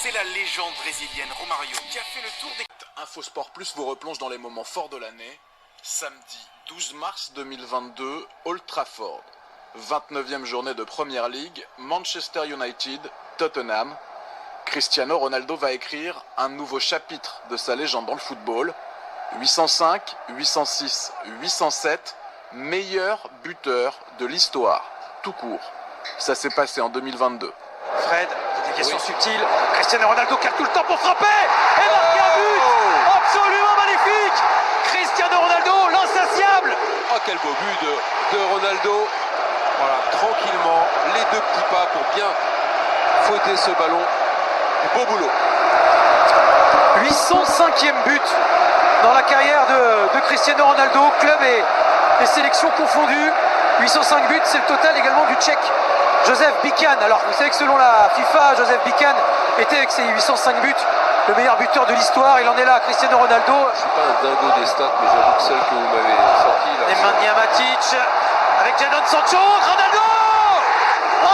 C'est la légende brésilienne Romario qui a fait le tour des... Infosport Plus vous replonge dans les moments forts de l'année. Samedi 12 mars 2022, Old Trafford. 29e journée de Premier League, Manchester United, Tottenham. Cristiano Ronaldo va écrire un nouveau chapitre de sa légende dans le football. 805, 806, 807, meilleur buteur de l'histoire, tout court. Ça s'est passé en 2022. Fred, déviation subtile, Cristiano Ronaldo qui a tout le temps pour frapper et marquer un but absolument magnifique. Cristiano Ronaldo, l'insatiable. Oh, quel beau but de Ronaldo. Voilà, tranquillement, les deux petits pas pour bien fouetter ce ballon. Du beau boulot. 805e but dans la carrière de Cristiano Ronaldo, club et sélection confondues. 805 buts, c'est le total également du Tchèque Josef Bican. Alors vous savez que selon la FIFA, Josef Bican était avec ses 805 buts le meilleur buteur de l'histoire. Il en est là, Cristiano Ronaldo. Je suis pas un dingo des stats, mais j'avoue que celle que vous m'avez sortie là. Nemanja Matic avec Jadon Sancho, Ronaldo,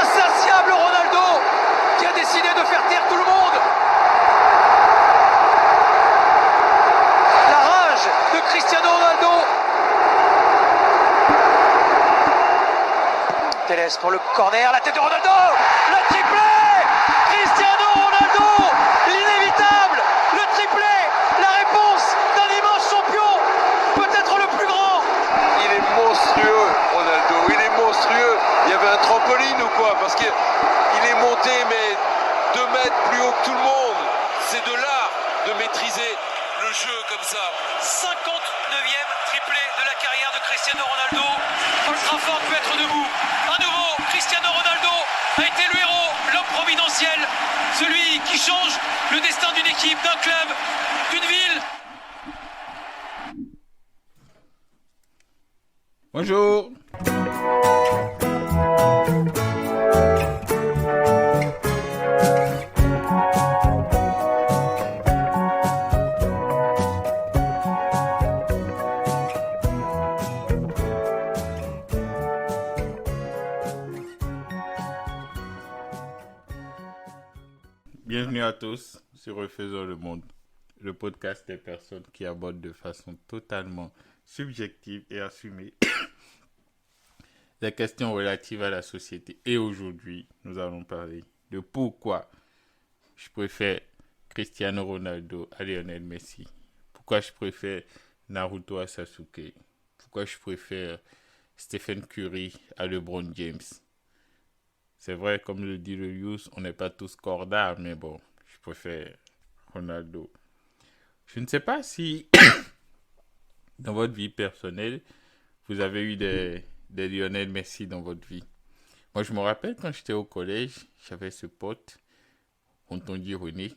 insatiable Ronaldo qui a décidé de faire taire tout le monde. La rage de Cristiano Ronaldo. Telles pour le corner, la tête de Ronaldo, le triplé, Cristiano Ronaldo, l'inévitable, le triplé, la réponse d'un immense champion, peut-être le plus grand. Il est monstrueux, Ronaldo, il est monstrueux. Il y avait un trampoline ou quoi? Parce qu'il est monté, mais 2 mètres plus haut que tout le monde. C'est de l'art de maîtriser le jeu comme ça. 59e triplé de la carrière de Cristiano Ronaldo. Old Trafford peut être debout. À nouveau, Cristiano Ronaldo a été le héros, l'homme providentiel, celui qui change le destin d'une équipe, d'un club, d'une ville. Bonjour. Bienvenue à tous sur Refaisons le Monde, le podcast des personnes qui abordent de façon totalement subjective et assumée les questions relatives à la société. Et aujourd'hui, nous allons parler de pourquoi je préfère Cristiano Ronaldo à Lionel Messi, pourquoi je préfère Naruto à Sasuke, pourquoi je préfère Stephen Curry à LeBron James. C'est vrai, comme le dit le Youth, on n'est pas tous cordards, mais bon, je préfère Ronaldo. Je ne sais pas si, dans votre vie personnelle, vous avez eu des Lionel Messi dans votre vie. Moi, je me rappelle quand j'étais au collège, j'avais ce pote, on dit René,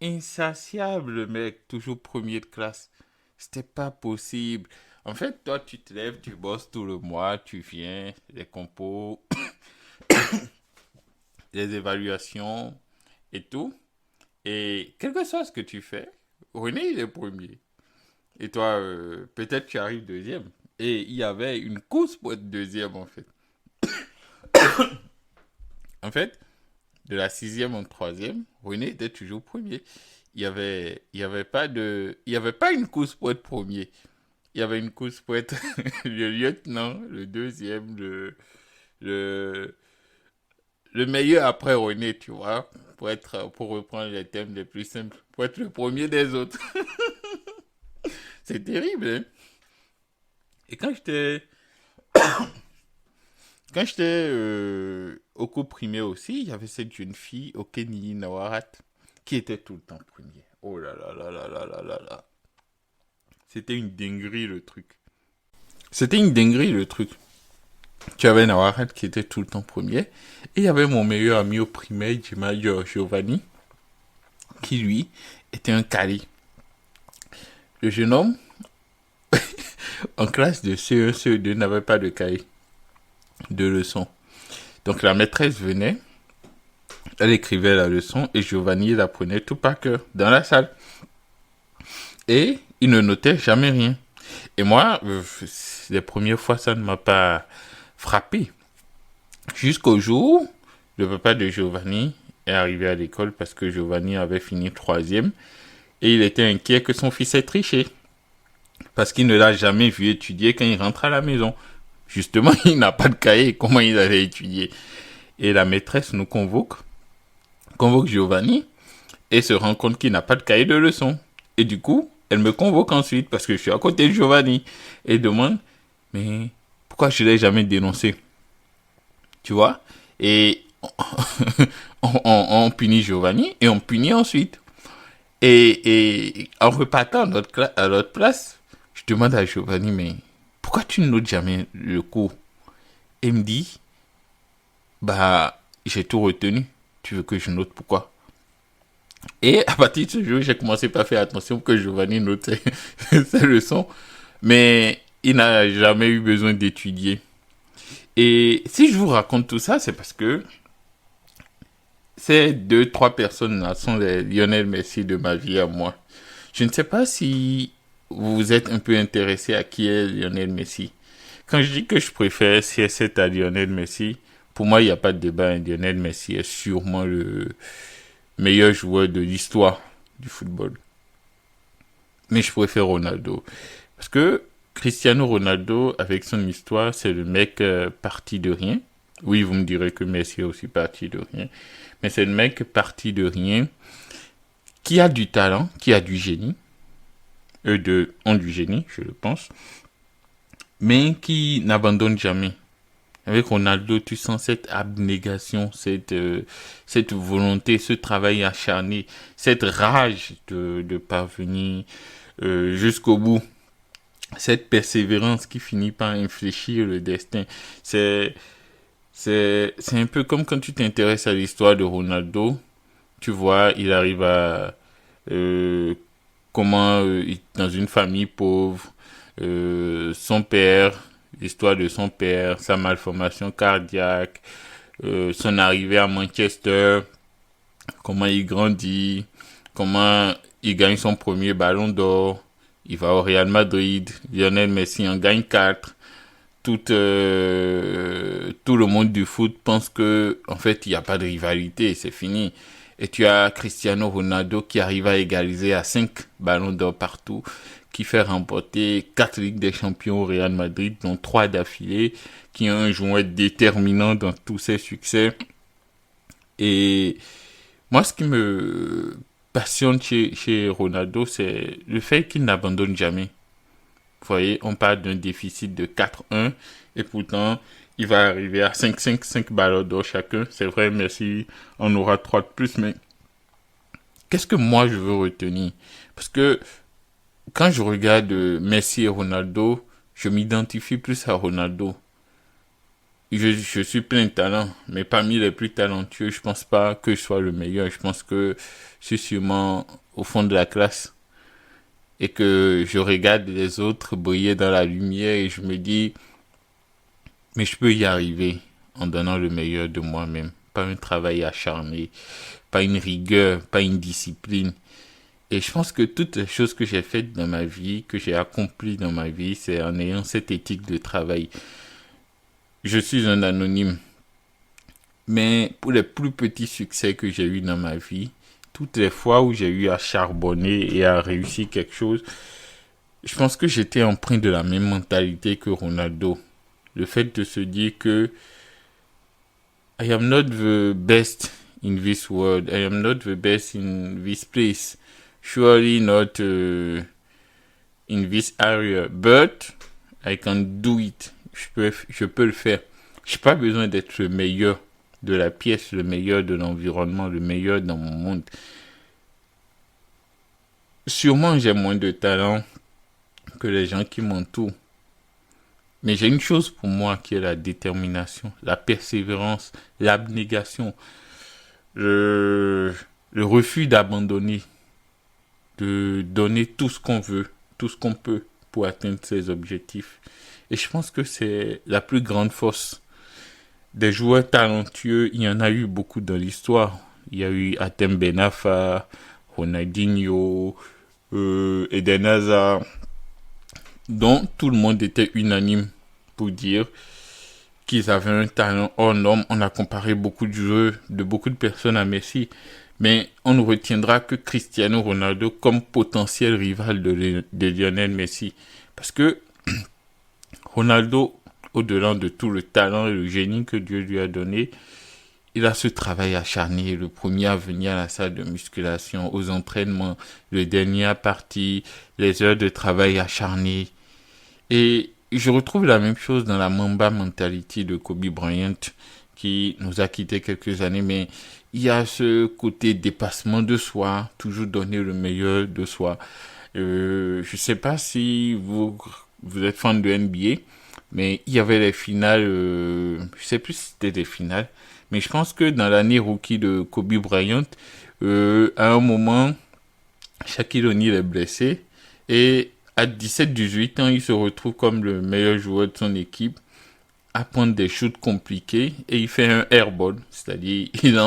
insatiable le mec, toujours premier de classe. C'était pas possible. En fait, toi, tu te lèves, tu bosses tout le mois, tu viens, les compos... les évaluations et tout. Et quel que soit ce que tu fais, René, il est premier. Et toi, peut-être tu arrives deuxième. Et il y avait une course pour être deuxième, en fait. En fait, de la 6e en 3e, René était toujours premier. Il y avait pas une course pour être premier. Il y avait une course pour être le lieutenant, le deuxième, le meilleur après René, tu vois, pour reprendre les thèmes les plus simples, pour être le premier des autres. C'est terrible, hein? Et quand j'étais au cours primaire aussi, il y avait cette jeune fille, Okeni Nawarat, qui était tout le temps premier. Oh là là là là là là là là. C'était une dinguerie le truc. Tu avais Nawarat qui était tout le temps premier. Et il y avait mon meilleur ami au primaire, Giovanni, qui lui était un cali. Le jeune homme, en classe de CE1, CE2, n'avait pas de cahier de leçon. Donc la maîtresse venait, elle écrivait la leçon et Giovanni la prenait tout par cœur dans la salle. Et il ne notait jamais rien. Et moi, les premières fois, ça ne m'a pas frappé. Jusqu'au jour, le papa de Giovanni est arrivé à l'école parce que Giovanni avait fini 3e et il était inquiet que son fils ait triché parce qu'il ne l'a jamais vu étudier quand il rentre à la maison. Justement, il n'a pas de cahier, comment il allait étudier? Et la maîtresse nous convoque Giovanni et se rend compte qu'il n'a pas de cahier de leçons. Et du coup, elle me convoque ensuite parce que je suis à côté de Giovanni et demande, mais pourquoi je ne l'ai jamais dénoncé? Tu vois? Et on punit Giovanni et on punit ensuite. Et en repartant à notre place, je demande à Giovanni, mais pourquoi tu ne notes jamais le cours? Et il me dit, j'ai tout retenu. Tu veux que je note pourquoi? Et à partir de ce jour, j'ai commencé par faire attention que Giovanni note ses leçons. Mais il n'a jamais eu besoin d'étudier. Et si je vous raconte tout ça, c'est parce que ces 2-3 personnes-là sont les Lionel Messi de ma vie à moi. Je ne sais pas si vous êtes un peu intéressé à qui est Lionel Messi. Quand je dis que je préfère CR7 à Lionel Messi, pour moi, il n'y a pas de débat. Lionel Messi est sûrement le meilleur joueur de l'histoire du football. Mais je préfère Ronaldo. Parce que Cristiano Ronaldo, avec son histoire, c'est le mec parti de rien. Oui, vous me direz que Messi est aussi parti de rien. Mais c'est le mec parti de rien qui a du talent, qui a du génie. Eux deux ont du génie, je le pense. Mais qui n'abandonne jamais. Avec Ronaldo, tu sens cette abnégation, cette volonté, ce travail acharné, cette rage de parvenir jusqu'au bout. Cette persévérance qui finit par infléchir le destin. C'est un peu comme quand tu t'intéresses à l'histoire de Ronaldo. Tu vois, il arrive à dans une famille pauvre, son père, l'histoire de son père, sa malformation cardiaque, son arrivée à Manchester, comment il grandit, comment il gagne son premier ballon d'or, il va au Real Madrid, Lionel Messi en gagne 4. Tout le monde du foot pense que en fait il n'y a pas de rivalité, c'est fini. Et tu as Cristiano Ronaldo qui arrive à égaliser à 5 ballons d'or partout, qui fait remporter 4 Ligues des Champions au Real Madrid, dont 3 d'affilée, qui est un joueur déterminant dans tous ses succès. Et moi, ce qui me passionne chez Ronaldo, c'est le fait qu'il n'abandonne jamais. Vous voyez, on parle d'un déficit de 4-1 et pourtant, il va arriver à 5 ballons d'or chacun. C'est vrai, Messi en aura 3 de plus, mais qu'est-ce que moi je veux retenir? Parce que quand je regarde Messi et Ronaldo, je m'identifie plus à Ronaldo. Je suis plein de talent, mais parmi les plus talentueux, je pense pas que je sois le meilleur. Je pense que je suis sûrement au fond de la classe. Et que je regarde les autres briller dans la lumière et je me dis, mais je peux y arriver en donnant le meilleur de moi-même. Pas un travail acharné, pas une rigueur, pas une discipline. Et je pense que toutes les choses que j'ai faites dans ma vie, que j'ai accomplies dans ma vie, c'est en ayant cette éthique de travail. Je suis un anonyme. Mais pour les plus petits succès que j'ai eus dans ma vie, toutes les fois où j'ai eu à charbonner et à réussir quelque chose, je pense que j'étais empreint de la même mentalité que Ronaldo. Le fait de se dire que I am not the best in this world. I am not the best in this place. Surely not in this area. But I can do it. Je peux le faire. Je n'ai pas besoin d'être le meilleur de la pièce, le meilleur de l'environnement, le meilleur dans mon monde. Sûrement, j'ai moins de talent que les gens qui m'entourent. Mais j'ai une chose pour moi qui est la détermination, la persévérance, l'abnégation, le refus d'abandonner, de donner tout ce qu'on veut, tout ce qu'on peut pour atteindre ses objectifs. Et je pense que c'est la plus grande force des joueurs talentueux. Il y en a eu beaucoup dans l'histoire. Il y a eu Hatem Ben Arfa, Ronaldinho, Eden Hazard, dont tout le monde était unanime pour dire qu'ils avaient un talent hors norme. On a comparé beaucoup de jeux de beaucoup de personnes à Messi. Mais on ne retiendra que Cristiano Ronaldo comme potentiel rival de Lionel Messi. Parce que Ronaldo, au-delà de tout le talent et le génie que Dieu lui a donné, il a ce travail acharné, le premier à venir à la salle de musculation, aux entraînements, le dernier à partir, les heures de travail acharné. Et je retrouve la même chose dans la Mamba mentality de Kobe Bryant, qui nous a quittés quelques années, mais il y a ce côté dépassement de soi, toujours donner le meilleur de soi. Je ne sais pas si vous êtes fan de NBA, mais il y avait les finales, je ne sais plus si c'était des finales, mais je pense que dans l'année rookie de Kobe Bryant, à un moment, Shaquille O'Neal est blessé et à 17-18 ans, il se retrouve comme le meilleur joueur de son équipe à prendre des shoots compliqués et il fait un airball, c'est-à-dire il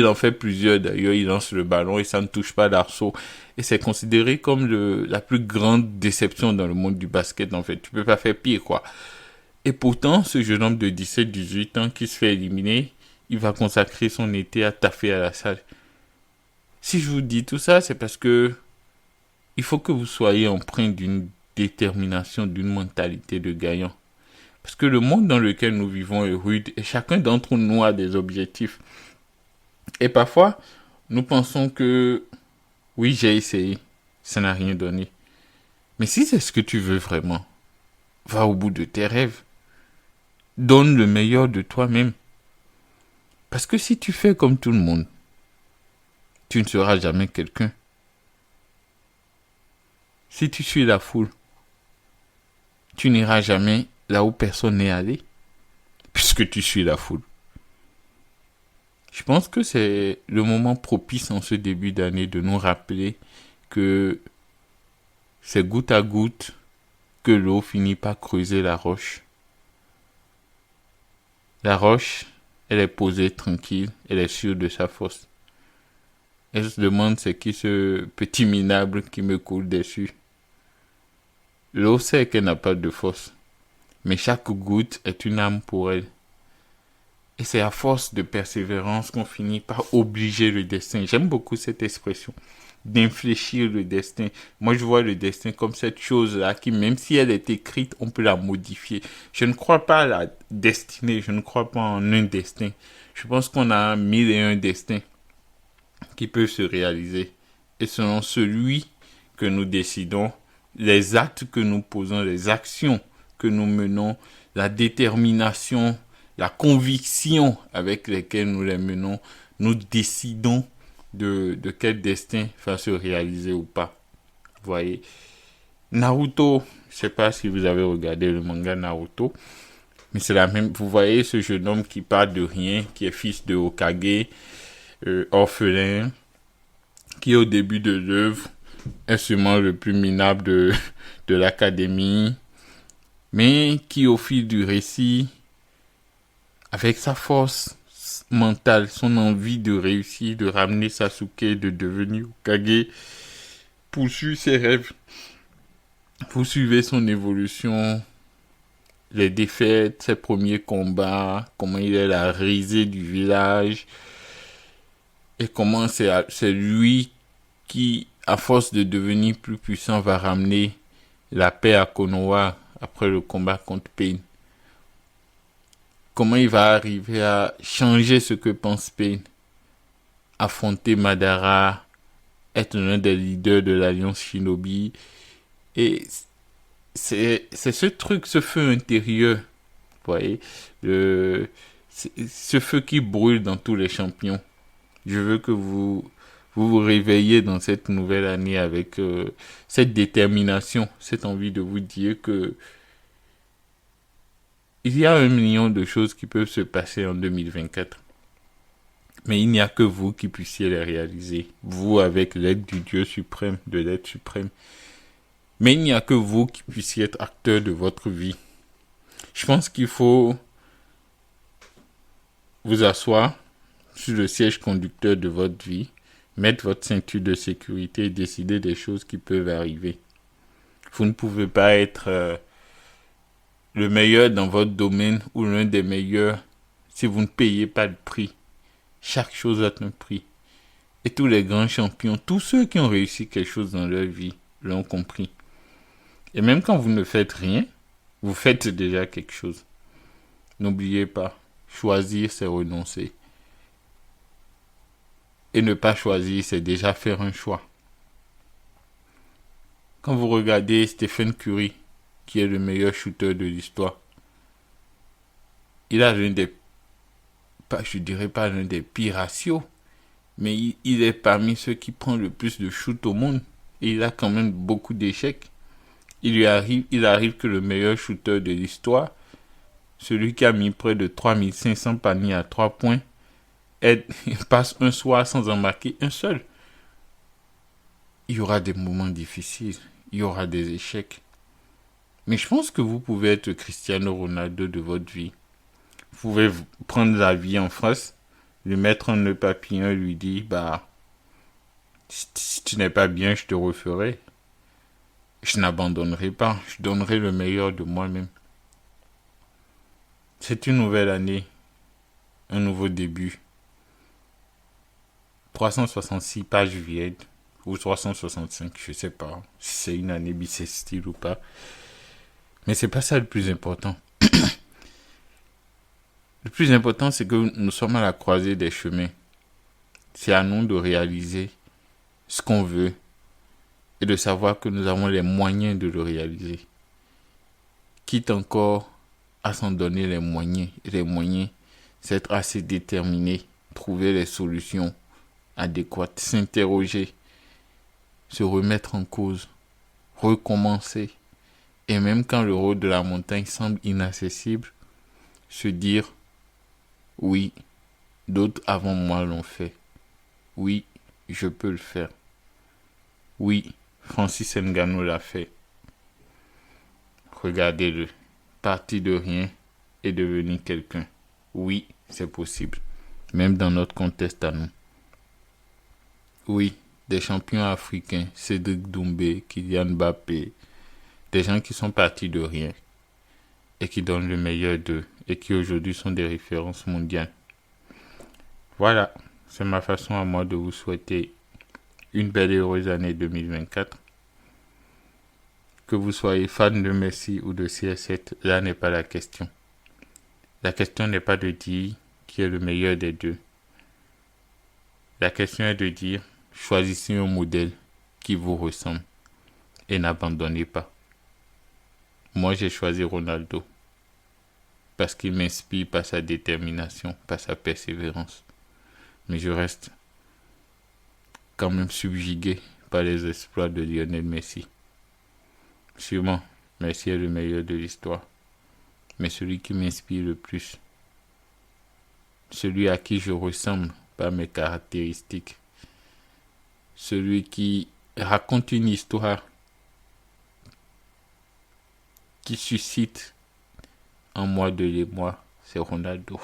en fait plusieurs d'ailleurs, il lance le ballon et ça ne touche pas l'arceau. Et c'est considéré comme la plus grande déception dans le monde du basket en fait. Tu peux pas faire pire quoi. Et pourtant, ce jeune homme de 17-18 ans qui se fait éliminer, il va consacrer son été à taffer à la salle. Si je vous dis tout ça, c'est parce que il faut que vous soyez empreint d'une détermination, d'une mentalité de gagnant. Parce que le monde dans lequel nous vivons est rude et chacun d'entre nous a des objectifs. Et parfois, nous pensons que oui, j'ai essayé, ça n'a rien donné. Mais si c'est ce que tu veux vraiment, va au bout de tes rêves. Donne le meilleur de toi-même. Parce que si tu fais comme tout le monde, tu ne seras jamais quelqu'un. Si tu suis la foule, tu n'iras jamais là où personne n'est allé, puisque tu suis la foule. Je pense que c'est le moment propice en ce début d'année de nous rappeler que c'est goutte à goutte que l'eau finit par creuser la roche. La roche, elle est posée tranquille, elle est sûre de sa force. Elle se demande c'est qui ce petit minable qui me coule dessus. L'eau sait qu'elle n'a pas de force, mais chaque goutte est une âme pour elle. Et c'est à force de persévérance qu'on finit par obliger le destin. J'aime beaucoup cette expression, d'infléchir le destin. Moi, je vois le destin comme cette chose-là qui, même si elle est écrite, on peut la modifier. Je ne crois pas à la destinée, je ne crois pas en un destin. Je pense qu'on a 1001 destins qui peuvent se réaliser. Et selon celui que nous décidons, les actes que nous posons, les actions que nous menons, la détermination, la conviction avec laquelle nous les menons, nous décidons de quel destin va se réaliser ou pas. Vous voyez, Naruto, je ne sais pas si vous avez regardé le manga Naruto, mais c'est la même. Vous voyez ce jeune homme qui part de rien, qui est fils de Hokage, orphelin, qui au début de l'œuvre est sûrement le plus minable de l'académie, mais qui au fil du récit, avec sa force mentale, son envie de réussir, de ramener Sasuke, de devenir Hokage, poursuit ses rêves, poursuivait son évolution, les défaites, ses premiers combats, comment il est la risée du village, et comment c'est lui qui, à force de devenir plus puissant, va ramener la paix à Konoha après le combat contre Pain. Comment il va arriver à changer ce que pense Pain, affronter Madara, être l'un des leaders de l'Alliance Shinobi. Et c'est ce truc, ce feu intérieur, vous voyez, ce feu qui brûle dans tous les champions. Je veux que vous vous réveillez dans cette nouvelle année avec cette détermination, cette envie de vous dire que il y a 1 million de choses qui peuvent se passer en 2024. Mais il n'y a que vous qui puissiez les réaliser. Vous avec l'aide du Dieu suprême, de l'être suprême. Mais il n'y a que vous qui puissiez être acteur de votre vie. Je pense qu'il faut vous asseoir sur le siège conducteur de votre vie, mettre votre ceinture de sécurité et décider des choses qui peuvent arriver. Vous ne pouvez pas être le meilleur dans votre domaine ou l'un des meilleurs si vous ne payez pas de prix. Chaque chose a un prix. Et tous les grands champions, tous ceux qui ont réussi quelque chose dans leur vie, l'ont compris. Et même quand vous ne faites rien, vous faites déjà quelque chose. N'oubliez pas, choisir, c'est renoncer. Et ne pas choisir, c'est déjà faire un choix. Quand vous regardez Stephen Curry, qui est le meilleur shooter de l'histoire, il a je dirais pas l'un des pires ratios, mais il est parmi ceux qui prennent le plus de shoot au monde. Et il a quand même beaucoup d'échecs. Il arrive que le meilleur shooter de l'histoire, celui qui a mis près de 3500 paniers à 3 points, il passe un soir sans en marquer un seul. Il y aura des moments difficiles, il y aura des échecs. Mais je pense que vous pouvez être Cristiano Ronaldo de votre vie. Vous pouvez prendre la vie en face, lui mettre un nœud papillon et lui dire, si tu n'es pas bien, je te referai. Je n'abandonnerai pas, je donnerai le meilleur de moi-même. C'est une nouvelle année, un nouveau début. 366 pages vieilles, ou 365, je ne sais pas si c'est une année bissextile ou pas. Mais c'est pas ça le plus important. Le plus important, c'est que nous sommes à la croisée des chemins. C'est à nous de réaliser ce qu'on veut et de savoir que nous avons les moyens de le réaliser. Quitte encore à s'en donner les moyens. Et les moyens, c'est être assez déterminé, trouver les solutions adéquates, s'interroger, se remettre en cause, recommencer. Et même quand le haut de la montagne semble inaccessible, se dire « Oui, d'autres avant moi l'ont fait. Oui, je peux le faire. Oui, Francis Ngannou l'a fait. Regardez-le, parti de rien et devenir quelqu'un. Oui, c'est possible, même dans notre contexte à nous. Oui, des champions africains, Cédric Doumbé, Kylian Mbappé, des gens qui sont partis de rien et qui donnent le meilleur d'eux et qui aujourd'hui sont des références mondiales. Voilà, c'est ma façon à moi de vous souhaiter une belle et heureuse année 2024. Que vous soyez fan de Messi ou de CR7, là n'est pas la question. La question n'est pas de dire qui est le meilleur des deux. La question est de dire, choisissez un modèle qui vous ressemble et n'abandonnez pas. Moi, j'ai choisi Ronaldo parce qu'il m'inspire par sa détermination, par sa persévérance. Mais je reste quand même subjugué par les exploits de Lionel Messi. Sûrement, Messi est le meilleur de l'histoire, mais celui qui m'inspire le plus, celui à qui je ressemble par mes caractéristiques, celui qui raconte une histoire qui suscite en moi de l'émoi, c'est Ronaldo.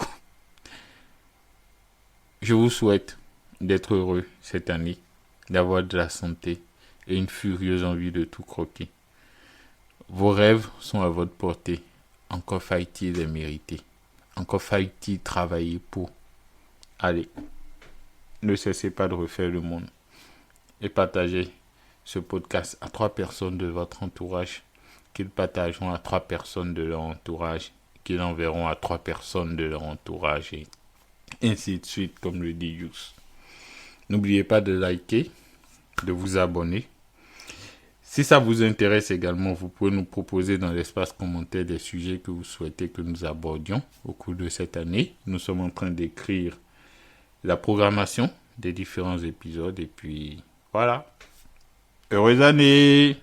Je vous souhaite d'être heureux cette année, d'avoir de la santé et une furieuse envie de tout croquer. Vos rêves sont à votre portée. Encore faille-t-il les mériter. Encore faille-t-il travailler pour. Allez, ne cessez pas de refaire le monde et partagez ce podcast à 3 personnes de votre entourage, qu'ils partageront à 3 personnes de leur entourage, qu'ils enverront à 3 personnes de leur entourage et ainsi de suite, comme le dit Yous. N'oubliez pas de liker, de vous abonner. Si ça vous intéresse également, vous pouvez nous proposer dans l'espace commentaire des sujets que vous souhaitez que nous abordions au cours de cette année. Nous sommes en train d'écrire la programmation des différents épisodes et puis voilà. Heureuse année!